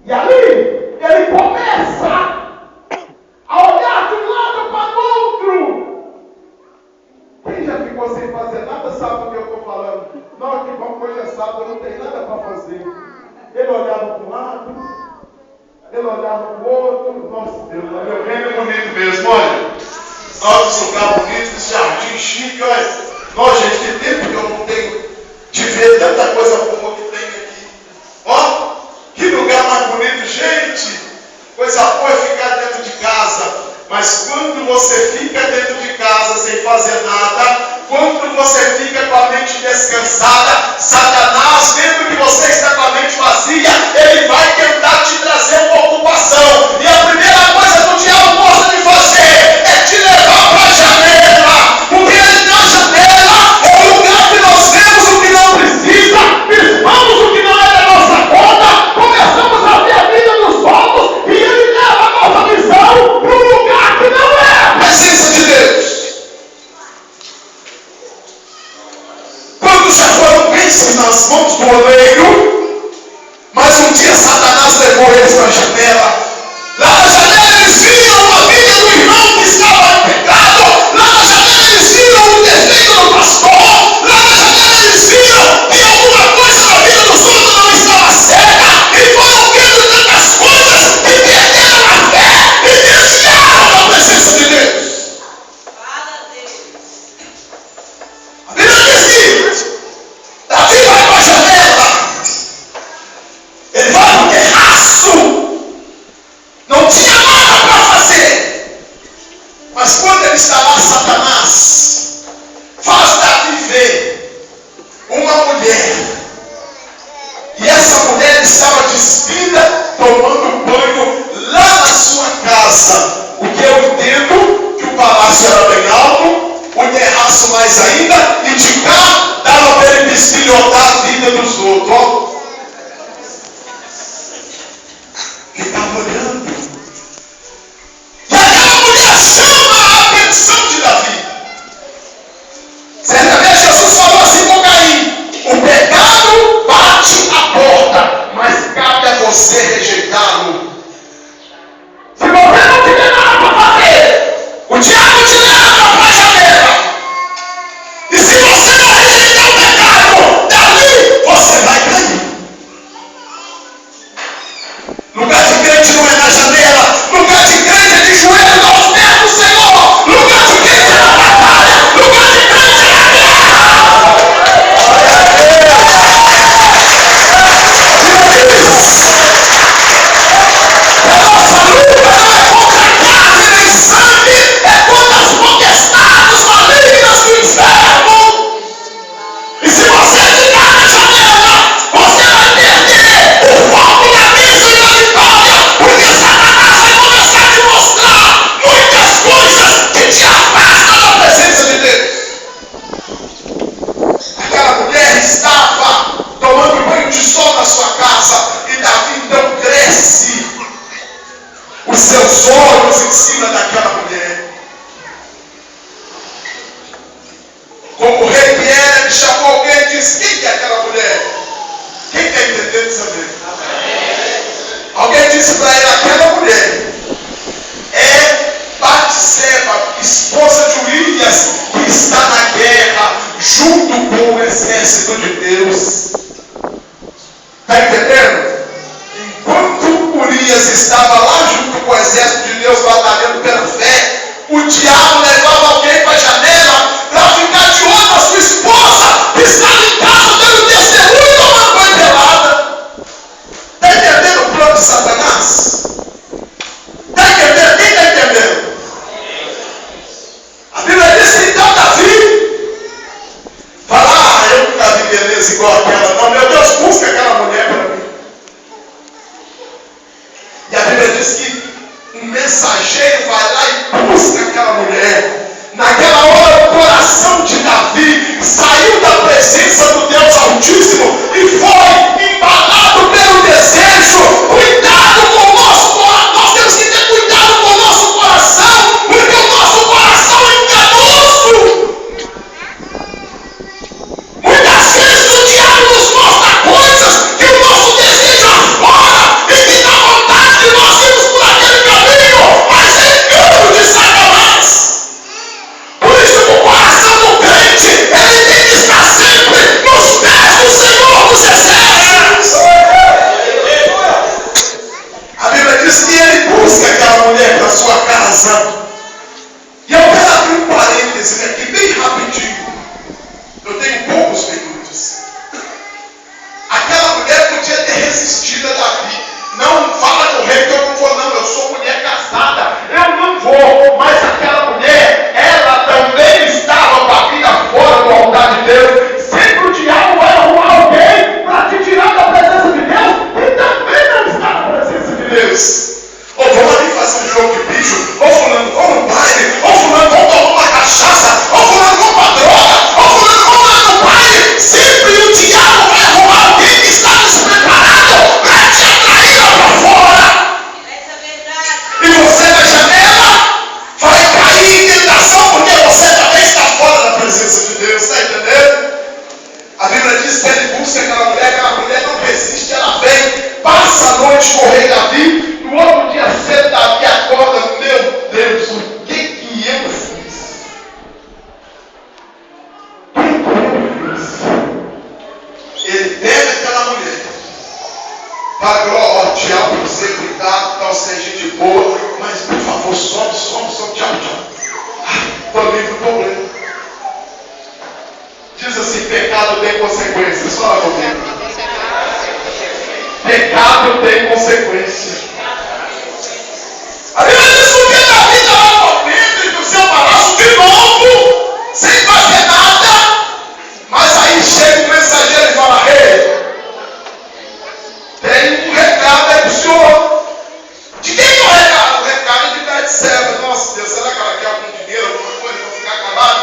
E ali, ele começa a olhar de um lado para o outro. Quem já ficou sem fazer nada sabe do que eu estou falando. Não, que bom, hoje é sábado, eu não tenho nada para fazer. Ele olhava para um lado, ele olhava para o outro. Nossa Deus, meu bem é bonito mesmo, olha. Nosso lugar bonito, esse jardim chique, olha. Nossa, gente, que tempo que eu não tenho de ver tanta coisa boa que tem aqui. Ó, que lugar mais bonito, gente. Coisa boa é ficar dentro de casa. Mas quando você fica dentro de casa sem fazer nada, quando você fica com a mente descansada, Satanás, vendo que você está com a mente vazia, ele vai tentar te trazer uma ocupação. E a primeira coisa que o diabo gosta de fazer é te levar para a janela. Porque na janela é o lugar que nós vemos o que não precisa, pisamos o que não é da nossa conta, começamos a ver a vida dos povos e ele leva a nossa visão para um lugar que não é a presença de Deus. Quantos já foram bênçãos nas mãos do oleiro, mas um dia Satanás levou eles para a janela. Lá na janela eles viram a vida do irmão que estava em pecado. Lá na janela eles viram o defeito do pastor. Lá na janela eles viram que alguma coisa na vida dos outros não estava certa. E foram vendo tantas coisas que perderam a fé e desviaram da presença de Deus. A Bíblia diz que Davi vai para a janela. Ele vai para o terraço. Não tinha nada para fazer. Mas quando ele está lá, Satanás faz Davi ver uma mulher. E essa mulher estava despida, tomando banho lá na sua casa. O que eu entendo que o palácio era bem alto, o terraço mais ainda, e de cá dava para ele bisbilhotar a vida dos outros. Ó. Ficava olhando. E aquela mulher chama a atenção de Davi. Certa vez Jesus falou assim com Caim: o pecado bate a porta, mas cabe a você rejeitá-lo. Se você não tiver nada para fazer, o diabo te leva para a janela. E se você não rejeitar o pecado, dali você vai cair. Lugar de crente não é na janela. Lugar de crente é de joelho aos pés do Senhor. Lugar de crente é na batalha. Lugar de crente é na guerra. A nossa luta não é contra carne nem sangue, é contra as potestades malignas do inferno. E se você ficar na janela, você vai perder o foco da bênção e da vitória, porque Satanás vai começar a te mostrar muitas coisas que te afastam da presença de Deus. Aquela mulher estava tomando banho de sol na sua casa, e Davi então cresce os seus olhos em cima daquela mulher. Como o rei que era, ele chamou alguém e disse: quem é aquela mulher? Quem está entendendo isso aqui? Alguém disse para ele: aquela mulher é Batseba, esposa de Urias, que está na guerra junto com o exército de Deus. Está entendendo? Enquanto Urias estava lá junto com o exército de Deus batalhando pela fé, o diabo levava alguém para a janela para ficar de olho na sua esposa que estava em casa dando testemunho e tomando banho pelada. Está entendendo o plano de Satanás? Está entendendo? Quem está entendendo? A Bíblia diz que então Davi fala: eu nunca vi beleza igual aquela. Não, meu Deus, busca aquela mulher para mim. E a Bíblia diz que um mensageiro vai lá e busca aquela mulher. Naquela hora o coração de Davi saiu da presença do Deus Altíssimo e foi embalado pelo desejo. Cuidado com o nosso coração. Nós temos que ter cuidado com o nosso coração, porque o nosso coração é enganoso. Muitas vezes o diabo nos mostra coisas que o nosso desejo aflora e que dá casa. E eu quero abrir um parêntese aqui, bem rapidinho. Eu tenho poucos minutos. Aquela mulher podia ter resistido a Davi. Não fala com o rei que eu não vou, não. Eu sou mulher casada. Eu não vou. Mas aquela mulher, ela também estava com a vida fora do altar de Deus. Sempre o diabo vai arrumar alguém para te tirar da presença de Deus e também não está na presença de Deus. Ou vamos ali fazer um jogo de bicho. Ou fulano, vamos no baile. Ou fulano, vamos tomar uma cachaça. Ou fulano, vamos pra droga. Ou fulano, vamos lá no baile. Sempre o diabo vai arrumar alguém que está despreparado para te atrair lá para fora. Essa é verdade. E você na janela vai cair em tentação porque você também está fora da presença de Deus. Está entendendo? A Bíblia diz que ele busca aquela mulher não resiste, ela vem, passa a noite com o rei Davi. No outro dia cedo, Davi acorda, meu Deus, o que eu fiz? O que eu fiz? Ele pega aquela mulher, fala, ó, tchau, você, cuidado, tal, você é gente boa, mas por favor, some, tchau. Estou livre do problema. Diz assim, pecado tem consequências. Fala comigo. Pecado tem consequências. A Bíblia diz que Davi estava correndo do seu palácio de novo, sem fazer nada. Mas aí chega um mensageiro e fala, rei, tem um recado aí pro senhor. De quem é o recado? O recado é de Betseba. Nossa Deus, será que ela quer algum dinheiro, alguma coisa, para ficar calado?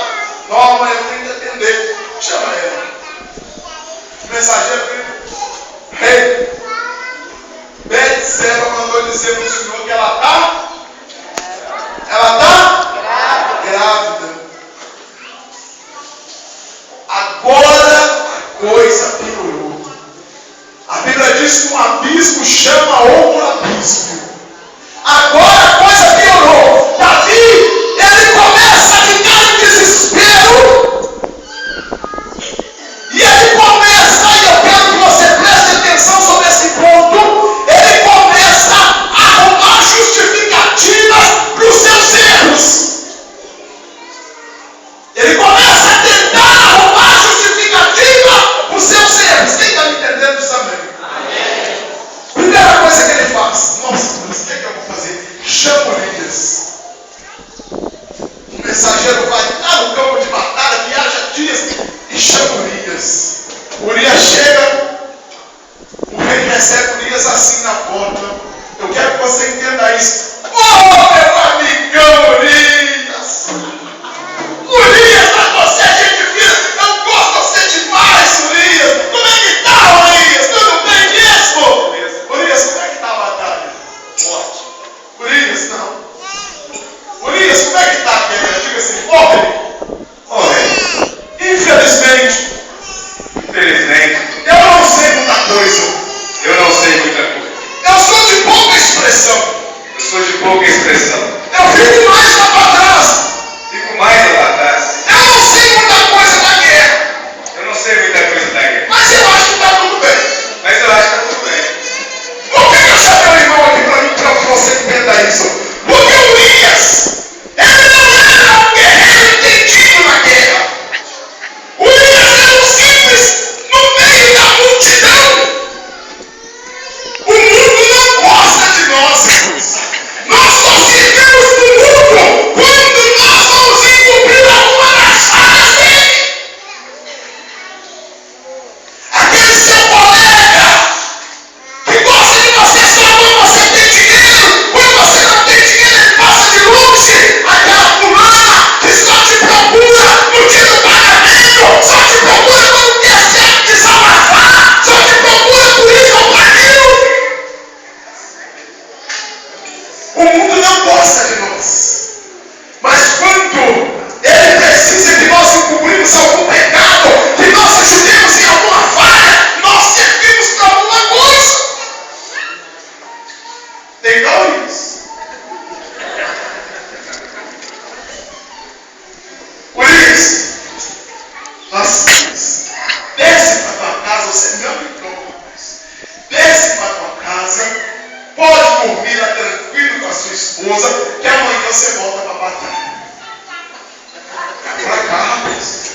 Não, mas eu tenho que atender. Chama ela. O mensageiro veio, rei, Betseba mandou dizer para o senhor que ela está grávida. Agora a coisa piorou. A Bíblia diz que um abismo chama outro abismo. Agora a coisa piorou. Davi, ele começa a ficar em desespero. E ele começa, e eu quero que você preste atenção sobre esse ponto, ele começa a arrumar justificativas para os seus erros. Ele começa a tentar arrumar justificativa para os seus erros. Quem está me entendendo isso também? Amém. Primeira coisa que ele faz, nossa, mas o que eu vou fazer? Chama Urias. O mensageiro vai lá no campo de batalha, viaja dias e chama Urias. Urias chega, o rei recebe Urias assim na porta. Eu quero que você entenda isso. Oh, meu amigão Urias! Urias, mas você é gente fina, eu gosto de você demais, Urias! Como é que tá, Urias? Tudo bem mesmo? Urias, como é que tá a batalha? Ótimo. Urias, não. Urias, como é que tá a guerra? Diga assim, infelizmente, eu não sei muita coisa. Eu sou de pouca expressão. Eu fico mais lá para trás. Eu não sei muita coisa da guerra. Mas eu acho que está tudo bem. Por que eu chamei o irmão aqui para mim, para que você entenda isso? Porque Urias, ele não era um guerreiro entendido na guerra. Urias era um simples no meio da multidão. O mundo não gosta de nós, irmãos. Nós só servimos no mundo quando nós vamos encobrir alguma das falhas dele. Aquele seu colega que gosta de você só quando você tem dinheiro. Quando você não tem dinheiro, ele passa de luxo. Aquela fulana que só te procura no dia do pagamento, só te procura quando quer se desabafar, só te procura por isso ou por aquilo. O mundo não gosta de nós. Mas quando ele precisa que nós encobrimos algum pecado, que nós ajudemos em alguma falha, nós servimos para alguma coisa. Tem dois. Urias, nós desce para tua casa, você não me preocupa. Desce para tua casa, pode dormir tranquilo com a sua esposa, que amanhã você volta para a batalha. Vem pra cá, rapaz.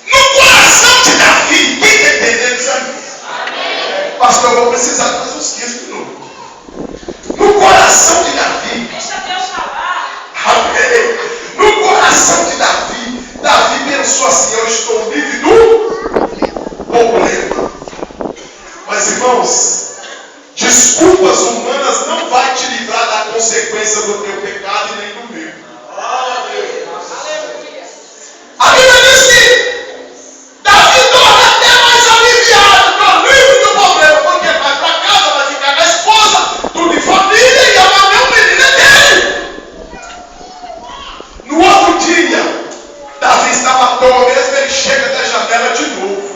No coração de Davi, quem está entendendo isso aí? Pastor, eu vou precisar de mais uns 15 minutos. No coração de Davi, Deixa Deus falar. amém. No coração de Davi, Davi pensou assim: eu estou livre do problema. Mas irmãos, desculpas humanas não vai te livrar da consequência do teu pecado e nem do meu. A Bíblia diz que Davi torna até mais aliviado, estou livre do problema, porque vai para casa, vai ficar com a esposa, tudo em família, e amanhã o menino é dele. No outro dia, Davi estava à toa mesmo, ele chega da janela de novo.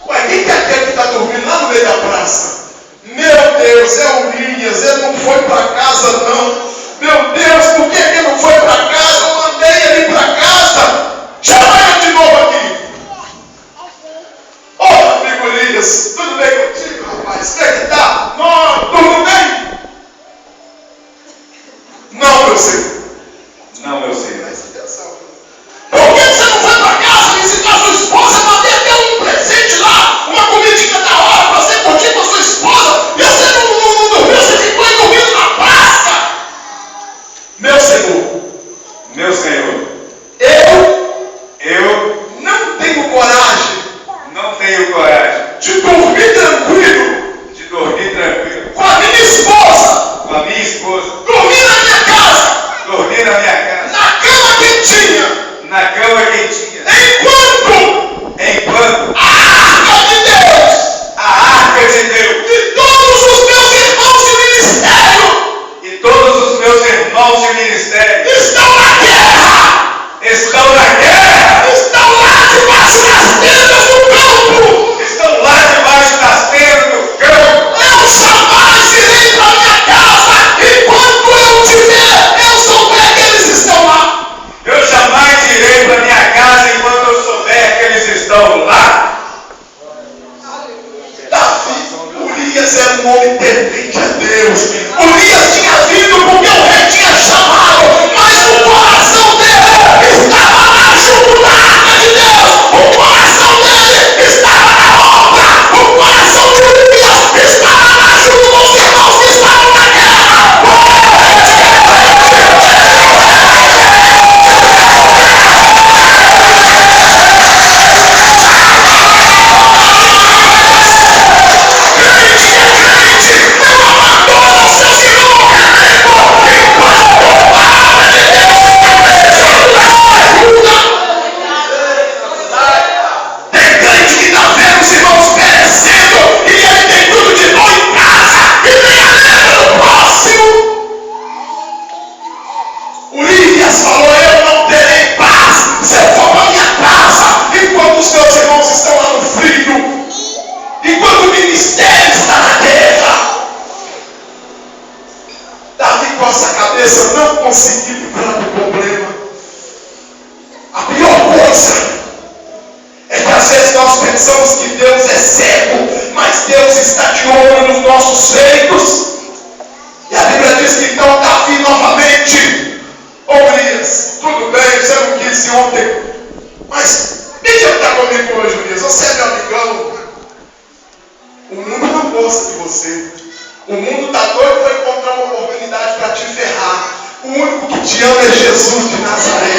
Ué, quem que é aquele que está dormindo lá no meio da praça? Meu Deus, é Urias, ele não foi para casa não. Meu Deus, por que ele não foi para casa? Eu mandei ele ir para casa. Chama ele de novo aqui. Ô, amigo Urias, tudo bem contigo, rapaz? Como é que tá? Não, tudo bem? Não, meu senhor. Não, meu Senhor. Presta atenção. Por que você não foi para casa visitar sua esposa? Mandei até um presente lá, uma comidinha da hora para você curtir com a sua esposa. E você não dormiu, você ficou aí dormindo na praça. Meu Senhor, Meu Senhor, eu não tenho coragem não tenho coragem de dormir tranquilo de dormir tranquilo com a minha esposa, com a minha esposa, dormir na minha casa, dormir na minha casa, na cama quentinha, na cama quentinha, enquanto enquanto a arca de Deus a arca de Deus e todos os meus irmãos de ministério e todos os meus irmãos de ministério estão na guerra, estão na guerra, estão lá debaixo das tendas do campo. estão lá debaixo das tendas do campo. Eu jamais irei para minha casa enquanto eu tiver, eu souber que eles estão lá. Eu jamais irei para minha casa enquanto eu souber que eles estão lá. Davi, Urias era um homem temente a Deus. Urias tinha vindo porque o rei tinha chamado, mas o coração dele estava lá junto da arca de Deus. O coração dele estava na obra. O coração de Urias estava lá junto com os irmãos que estavam na guerra. Tem crente que está vendo os irmãos perecendo e ele tem tudo de bom em casa e nem alegre no próximo. Urias falou: eu não terei paz se eu for para minha casa enquanto os meus irmãos estão lá no frio, enquanto o ministério está na guerra. Davi, com essa cabeça, não conseguiu livrar do problema. A pior coisa é que às vezes nós pensamos que Deus é cego, mas Deus está de olho nos nossos feitos. E a Bíblia diz que então Davi novamente: ô Urias, tudo bem, você não quis ir ontem, mas deixa eu estar comigo hoje, Urias, você é meu amigão. O mundo não gosta de você. O mundo está doido para encontrar uma oportunidade para te ferrar. O único que te ama é Jesus de Nazaré.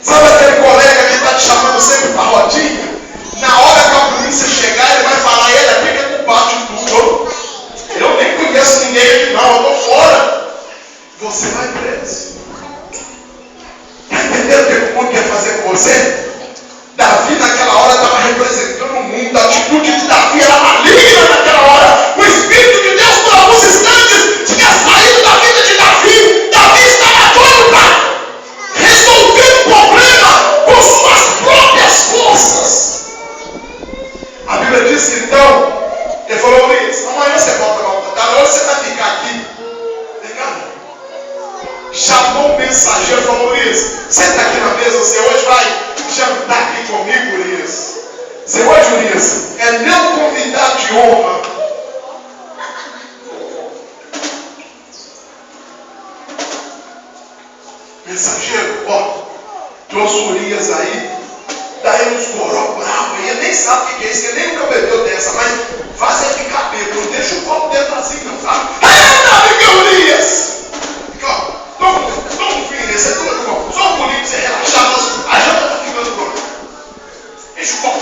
Sabe aquele colega que está te chamando sempre para rodinha? Na hora que a polícia chegar, ele vai falar: ele aqui que é culpado de tudo. Eu nem conheço ninguém aqui não, eu estou fora. Você vai preso. Está entendendo o que o mundo quer fazer com você? Davi naquela hora estava representando o mundo. A atitude de Davi era maligna naquela hora. O Espírito de Deus por alguns instantes tinha saído da vida de Davi. Davi estava doido Urias? É não convidar de honra. Mensageiro, ó, trouxe Urias aí, daí uns goró bravo aí, nem sabe o que é isso, ele nem nunca bebeu dessa, mas faz ele ficar bêbado, não deixa o copo dentro assim não, sabe? Aí não dá, que é Urias! Fica, ó, toma um vinho desse, é tudo, só um bolinho pra você relaxar, a janta tá ficando pronta. Enche o copo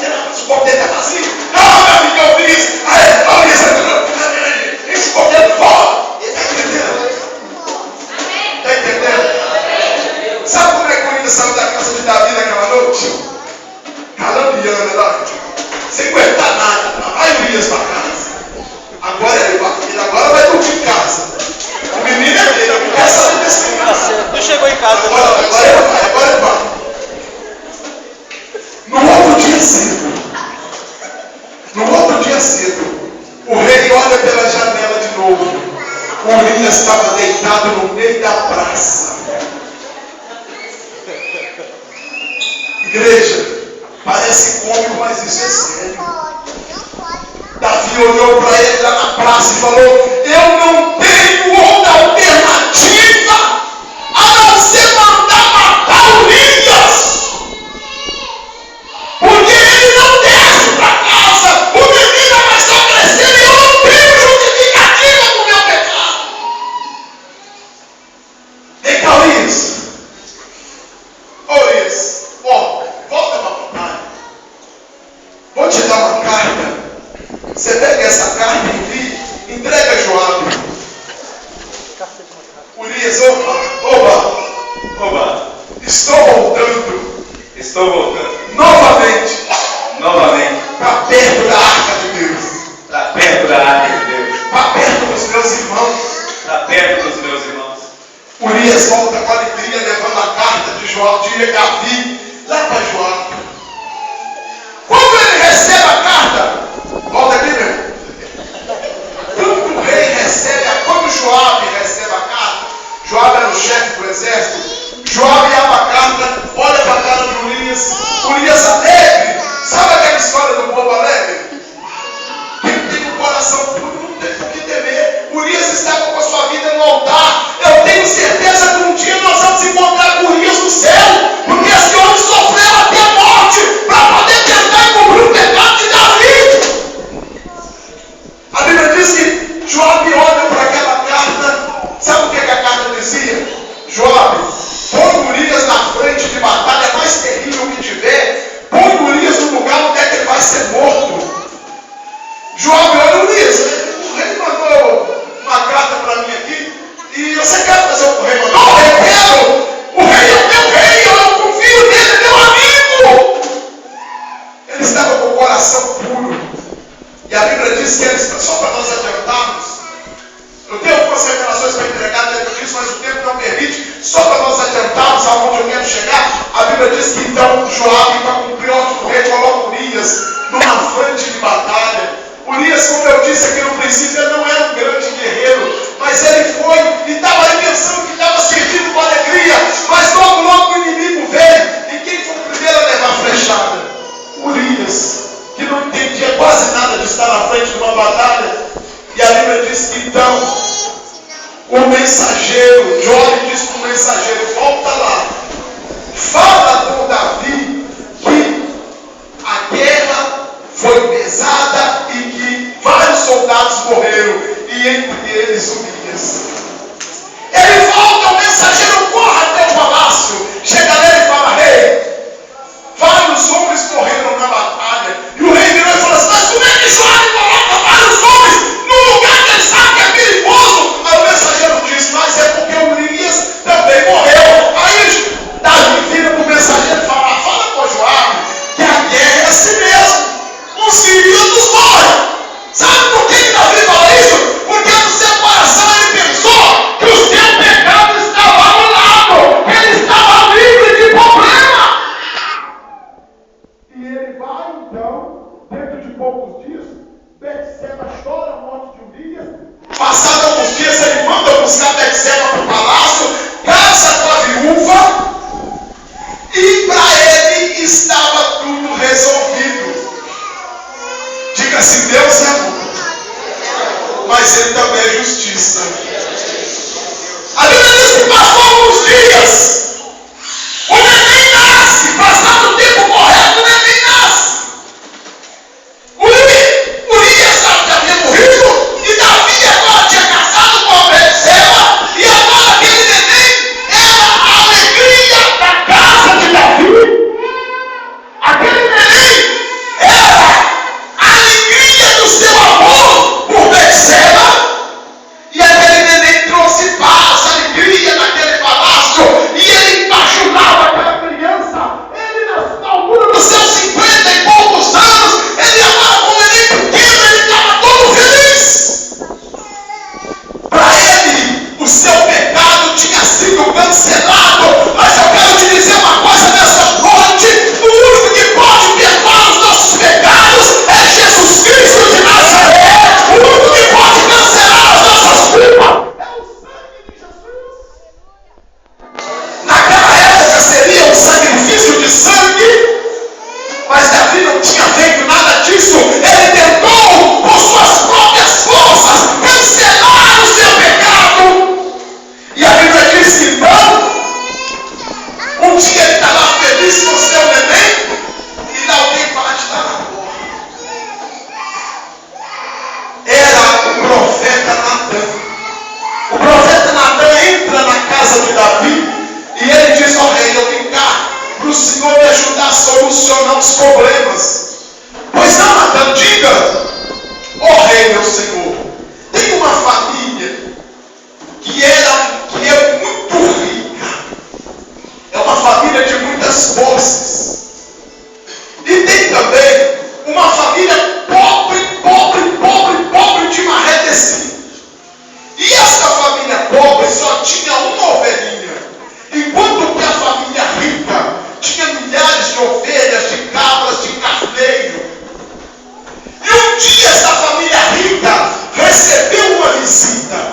dele tá vazio. Não, meu amigo, Urias! Aí, Urias, enche o copo dele, fora! Ele tá entendendo? Tá entendendo? Sabe como é que Urias saiu da casa de Davi naquela noite? Calambiana lá. Sem aguentar nada. Vai Urias pra casa. Agora agora vai dormir em casa. O menino é dele, não quer saber desse menino. Não chegou em casa. Agora ele vai. No outro dia cedo, o rei olha pela janela de novo. Urias estava deitado no meio da praça. Igreja, parece cômico, mas isso é sério. Davi olhou para ele lá na praça e falou: eu não tenho outra alternativa a não ser mandar matar Urias, porque ele não desce para casa, o menino vai estar crescendo e eu não tenho justificativa do meu pecado. Vem cá, Urias. Urias, ó, volta para a vontade. Vou te dar uma carta. Você pega essa carta e entrega a Joabe. Urias, oba. Estou voltando. Novamente. Para perto da arca de Deus. Para perto dos meus irmãos. Urias volta com alegria, levando a carta de Davi lá para Joabe. Quando ele recebe a carta, volta aqui, meu. Quando o rei quando Joabe recebe a carta, Joabe era o chefe do exército. Joabe abre a carta, olha para a cara de Urias alegre. Sabe aquela história do povo alegre? Quem tem um coração puro não tem por que temer. Urias estava com a sua vida no altar. Eu tenho certeza que um dia nós vamos encontrar com Urias no céu, porque esse homem sofreu até a morte para poder tentar encobrir o pecado de Davi. A Bíblia diz que Joabe olha para aquela carta. Sabe o que a carta dizia? Joabe, põe Urias na frente de batalha mais terrível que tiver. Põe Urias no lugar onde é que ele vai ser morto. Joabe olha, Urias, o rei mandou uma carta para mim aqui. E você quer fazer o que o rei mandou? Não, eu quero. O rei é meu rei, eu confio nele, é meu amigo. Ele estava com o coração puro. E a Bíblia diz que eles, só para nós adiantarmos, eu tenho algumas revelações para entregar dentro disso, mas o tempo não permite. Só para nós adiantarmos aonde eu quero chegar, a Bíblia diz que então Joabe, para cumprir a ordem do rei, coloca Urias numa frente de batalha. Urias, como eu disse aqui no princípio, ele não era um grande guerreiro, mas ele foi e estava aí pensando que estava servindo com alegria, mas logo o inimigo veio. E quem foi o primeiro a levar a flechada? Urias, que não entendia quase nada de estar na frente de uma batalha. E a Bíblia diz que então o mensageiro, Joabe diz para o mensageiro: volta lá, fala com Davi que a guerra foi pesada e que vários soldados morreram, e entre eles Urias. vão me ajudar a solucionar os problemas. Pois não, Natan, diga: ó rei, meu senhor, tem uma família que é muito rica, é uma família de muitas posses, e tem também uma família pobre de Maré. E essa família pobre só tinha uma ovelhinha, enquanto que a família rica tinha milhares de ovelhas, de cabras, de carneiro. E um dia essa família rica recebeu uma visita.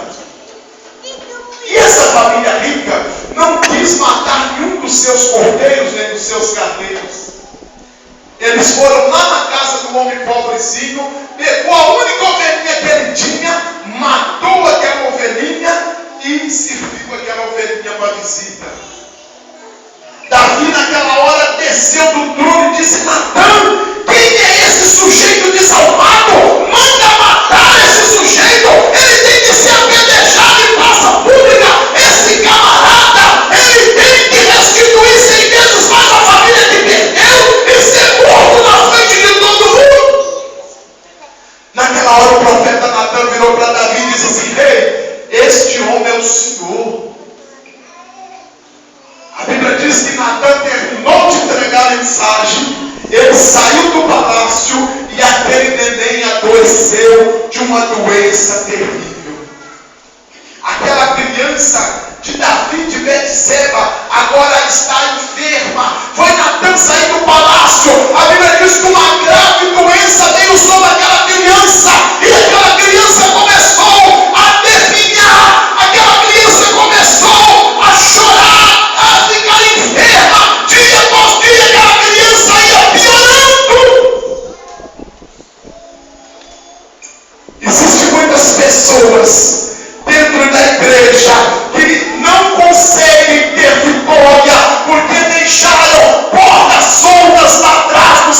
E essa família rica não quis matar nenhum dos seus cordeiros nem dos seus carneiros. Eles foram lá na casa do homem pobrezinho, pegou a única ovelhinha que ele tinha, matou aquela ovelhinha e serviu aquela ovelhinha para a visita. Davi naquela hora desceu do trono e disse: Natan, quem é esse sujeito desalmado? Manda matar esse sujeito, ele tem que ser apedrejado em praça pública. Esse camarada, ele tem que restituir 100 vezes mais a família que perdeu e ser morto na frente de todo mundo. Naquela hora o profeta Natan virou para Davi e disse assim: rei, este homem é o Senhor. A Bíblia diz que Natan terminou de entregar a mensagem, ele saiu do palácio e aquele neném adoeceu de uma doença terrível. Aquela criança de Davi de Betseba agora está enferma. Foi Natan sair do palácio. A Bíblia diz que uma grave doença veio sobre aquela criança, e aquela criança começou a definhar, aquela criança começou a chorar, a ficar enferma. Dia após dia aquela criança ia piorando. Existem muitas pessoas dentro da igreja que não conseguem ter vitória porque deixaram portas soltas lá atrás dos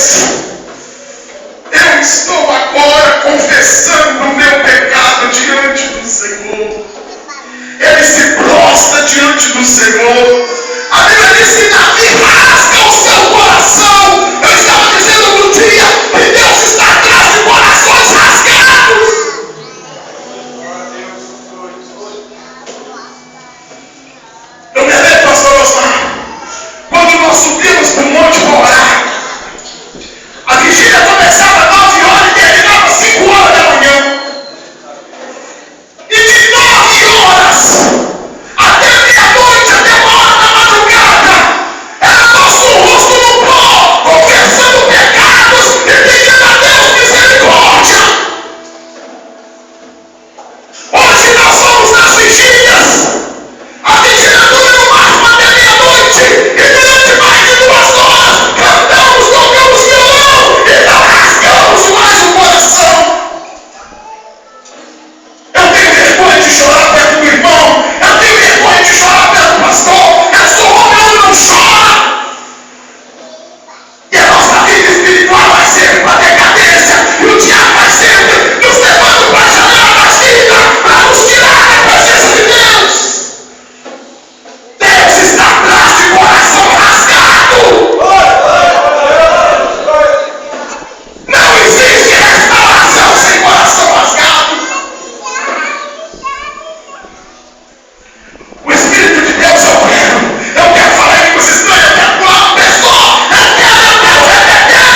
Deus, eu estou agora confessando o meu pecado diante do Senhor. Ele se prostra diante do Senhor. A Bíblia diz que Davi rasga o seu coração. Eu estava dizendo outro dia que Deus está atrás de corações rasgados. Eu me lembro, pastor Osmar, quando nós subimos para o monte para orar, a vigília começava às 9 horas e terminava às 5 horas da manhã. E de 9 horas até meia-noite, até 1 hora da madrugada, era nosso rosto no pó, confessando pecados e pedindo a Deus misericórdia. Hoje nós somos nas vigílias. A vigília dura no máximo até meia-noite. E durante mais de 2 horas, cantamos, tocamos violão e não rasgamos mais o coração. Eu tenho vergonha de chorar perto do irmão. Eu tenho vergonha de chorar perto do pastor. Eu sou homem, eu não choro. E a nossa vida espiritual vai sempre para decadência. E o diabo vai sempre nos levando para a janela da vida, para nos tirar da presença de Deus. Deus está atrás de coração rasgado. Não existe restauração sem coração rasgado. O Espírito de Deus eu quero falar em línguas estranhas, eu quero pular uma pessoa, eu quero repetir.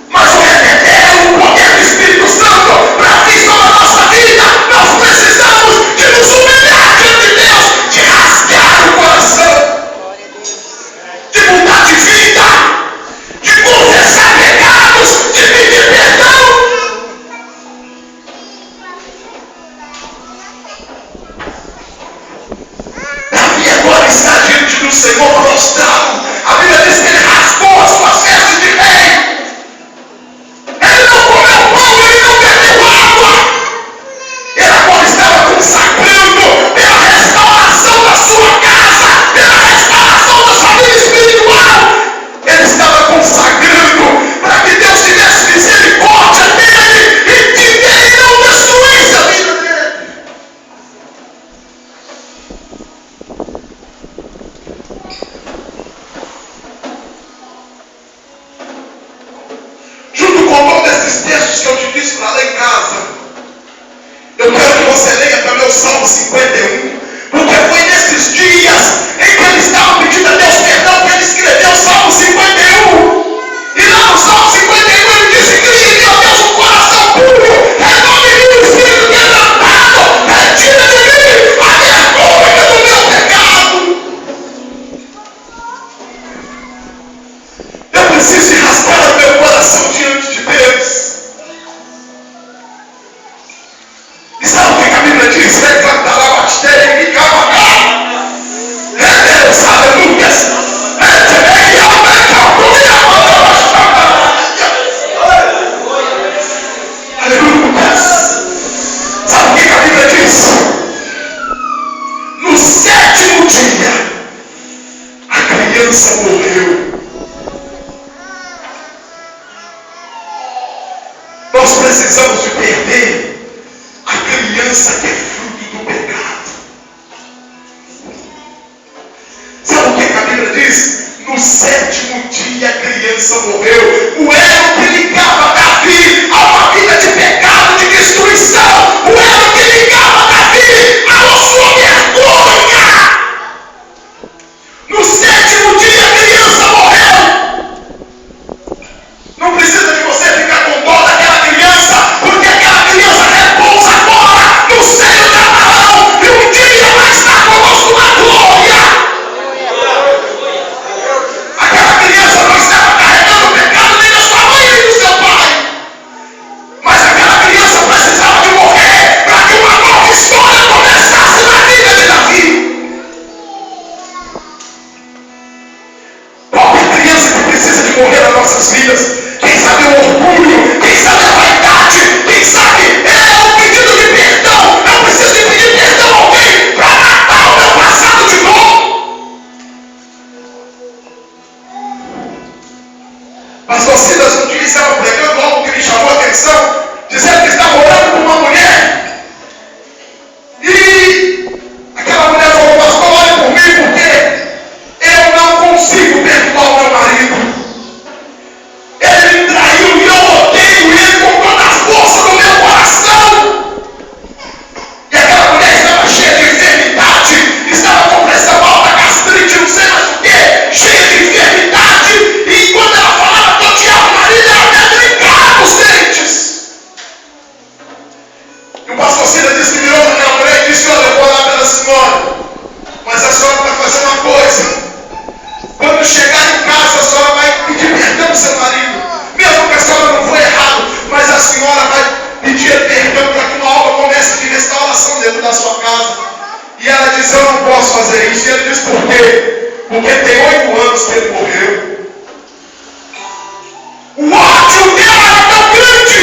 Mas o repetir, o poder do Espírito Santo para vir sobre a nossa vida, nós precisamos de nos humilhar diante de Deus, de rasgar o coração, de mudar de vida, de confessar pecados, de pedir perdão. Davi agora está diante do Senhor prostrado. A Bíblia diz que ele rasgou as suas vestes de rei. Ele não comeu pão, ele não bebeu água. Ele agora estava consagrando pela restauração da sua casa, pela restauração da sua vida espiritual. Ele estava consagrando para que Deus tivesse misericórdia dele e que ele não destruísse a vida dele. Junto com todos esses textos que eu te disse para ler em casa, eu quero que você leia também o Salmo 51, porque foi nesses dias em que ele estava pedindo a Deus perdão que ele escreveu o Salmo 51. E lá no Salmo 51 ele disse: cria em mim, ó Deus, um coração puro, renova em mim o espírito quebrantado, retira de mim a vergonha do meu pecado. Eu preciso rasgar o meu coração diante de Deus. E sabe o que a Bíblia diz? Cantará estava pregando algo que me chamou a atenção, dizendo que estava orando por uma mulher. E aquela mulher falou: pastor, olhe por mim, porque eu não consigo perdoar o meu marido. Ele me traiu e eu odeio ele com toda a força do meu coração. E aquela mulher estava cheia de enfermidade, estava com pressão alta, gastrite, não sei mais o que, cheia de enfermidade. E quando ela falava que odiava o marido, ela me brincava os dentes. E o pastor Cida disse que virou para aquela mulher e disse: olha, eu vou lá pela senhora, mas a senhora vai fazer uma coisa. Quando chegar em casa, a senhora vai pedir perdão ao seu marido. Mesmo que a senhora não foi errado, mas a senhora vai pedir perdão para que uma obra comece de restauração dentro da sua casa. E ela diz: eu não posso fazer isso. E ele diz: por quê? Porque tem 8 anos que ele morreu. O ódio dela era tão grande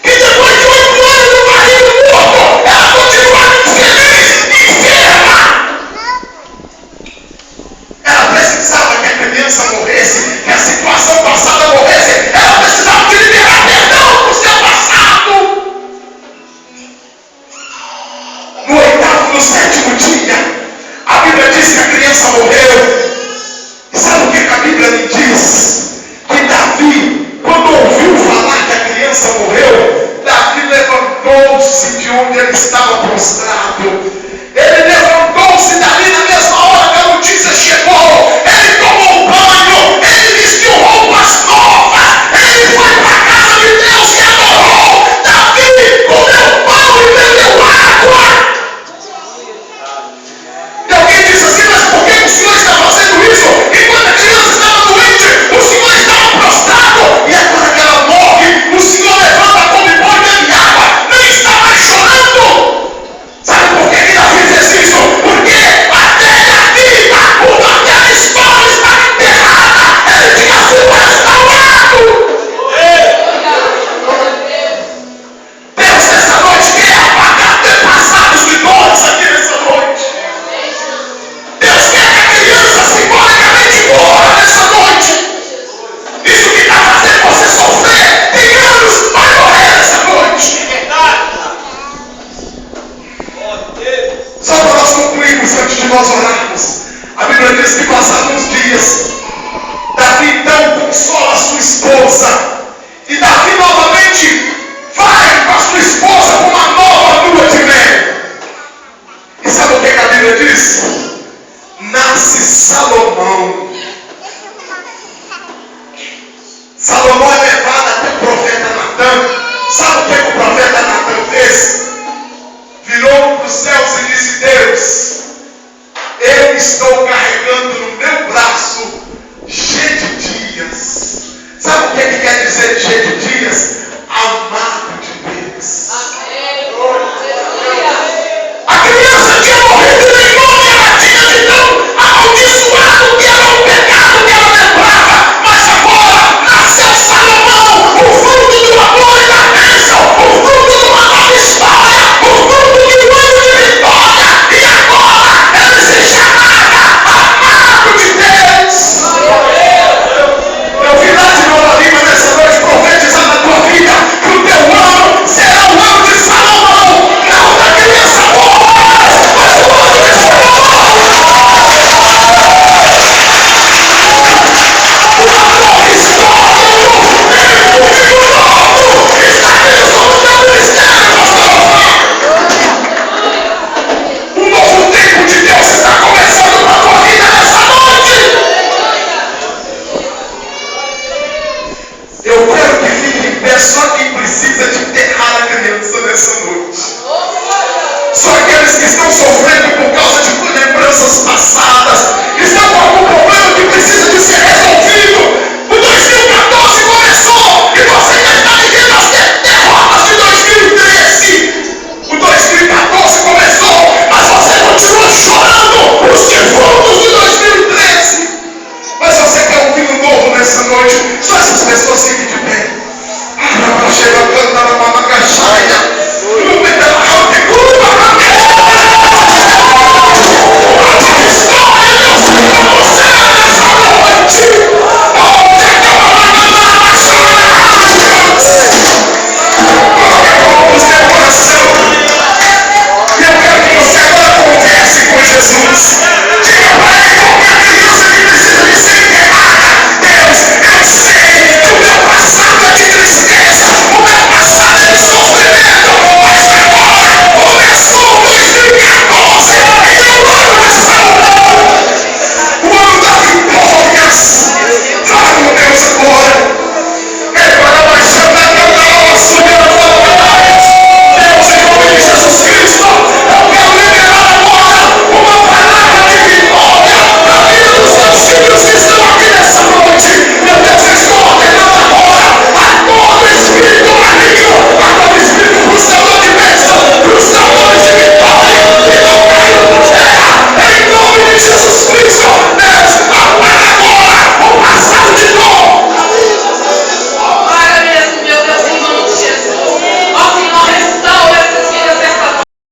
que depois de 8 anos do marido morto, ela continuava infeliz, enferma. Ela precisava que a criança morresse, que a situação passada morresse. Ela precisava de liberar perdão para o seu passado. No 8º, no 7º dia, a Bíblia diz que a criança morreu. E sabe o que a Bíblia me diz? Que Davi, quando ouviu falar que a criança morreu, Davi levantou-se de onde ele estava prostrado. Ele levantou-se dali na mesma hora que a notícia chegou. Ele tomou banho, ele vestiu roupas novas, ele foi para a casa de Deus e adorou. Davi comeu pão e bebeu água. E alguém disse assim: mas por que o Senhor está fazendo isso? Enquanto a criança estava doente, o Senhor estava prostrado. E agora que ela morre, o Senhor levanta, come pão e bebe água. Nem está mais chorando. Sabe por que Davi fez isso? Porque até Davi, quando aquela história estava enterrada, ele tinha sido restaurado. Deus, nessa noite, quer apagar antepassados de dores aqui nessa noite. Deus quer que a criança simbolicamente morra nessa noite. Isso que está fazendo você sofrer tem anos, vai morrer nessa noite. Só para nós concluirmos, antes de nós orarmos, a Bíblia diz que passados uns dias, Davi então consola a sua esposa. E Davi novamente vai com a sua esposa para uma nova lua de mel. E sabe o que a Bíblia diz? Nasce Salomão. Salomão é levado até o profeta Natan. Sabe o que o profeta Natan fez? Virou para os céus e disse: Deus, eu estou carregando no meu braço Gedidias. Sabe o que ele quer dizer de Gedidias? Amado de Deus. A criança tinha morrido em nome, ela tinha de tão amaldiçoado que era um pecado que ela lembrava. Mas agora nasceu Salomão, o fruto do amor e da bênção, o fruto de uma nova história, o fruto de um ano de vitória. E agora ele se chamava amado de Deus. Eu vi lá de Nova Lima nessa noite profetizar na tua vida que o teu ano será o ano de Salomão, não da criança boa, mas o ano de Salomão. Um novo tempo de Deus está começando na tua vida nessa noite. Eu quero que fique em pé só quem precisa de enterrar a criança nessa noite. Só aqueles que estão sofrendo por causa de lembranças passadas, estão com algum problema que precisa de ser resolvido. O 2014 começou e você ainda está vivendo as derrotas de 2013. O 2014 começou, mas você continua chorando os defuntos de 2013. Mas você quer um vinho novo nessa noite? Só essas pessoas que